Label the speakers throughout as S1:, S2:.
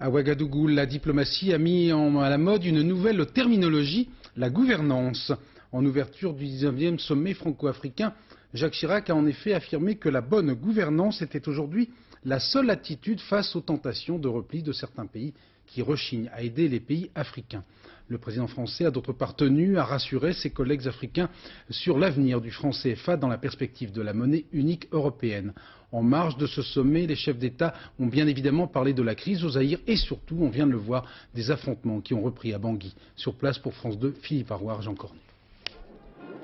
S1: À Ouagadougou, la diplomatie a mis à la mode une nouvelle terminologie, la gouvernance. En ouverture du 19e sommet franco-africain, Jacques Chirac a en effet affirmé que la bonne gouvernance était aujourd'hui la seule attitude face aux tentations de repli de certains pays qui rechignent à aider les pays africains. Le président français a d'autre part tenu à rassurer ses collègues africains sur l'avenir du franc CFA dans la perspective de la monnaie unique européenne. En marge de ce sommet, les chefs d'État ont bien évidemment parlé de la crise au Zaïre et surtout, on vient de le voir, des affrontements qui ont repris à Bangui. Sur place pour France 2, Philippe Arroir, Jean Cornu.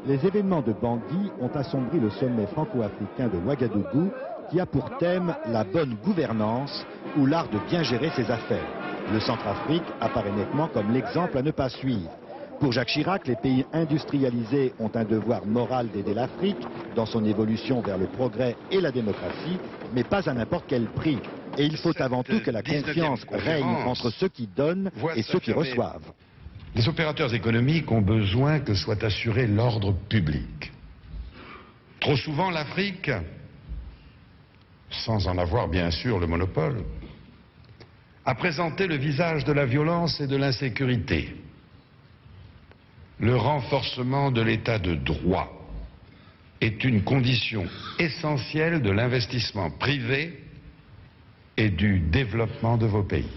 S2: Les événements de Bangui ont assombri le sommet franco-africain de Ouagadougou qui a pour thème la bonne gouvernance ou l'art de bien gérer ses affaires. Le Centrafrique apparaît nettement comme l'exemple à ne pas suivre. Pour Jacques Chirac, les pays industrialisés ont un devoir moral d'aider l'Afrique dans son évolution vers le progrès et la démocratie, mais pas à n'importe quel prix. Et il faut avant tout que la confiance règne entre ceux qui donnent et ceux qui reçoivent.
S3: Les opérateurs économiques ont besoin que soit assuré l'ordre public. Trop souvent, l'Afrique, sans en avoir bien sûr le monopole, a présenté le visage de la violence et de l'insécurité. Le renforcement de l'état de droit est une condition essentielle de l'investissement privé et du développement de vos pays.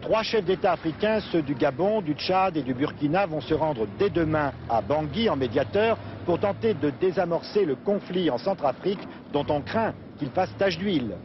S2: 3 chefs d'État africains, ceux du Gabon, du Tchad et du Burkina, vont se rendre dès demain à Bangui en médiateur pour tenter de désamorcer le conflit en Centrafrique dont on craint qu'il fasse tache d'huile.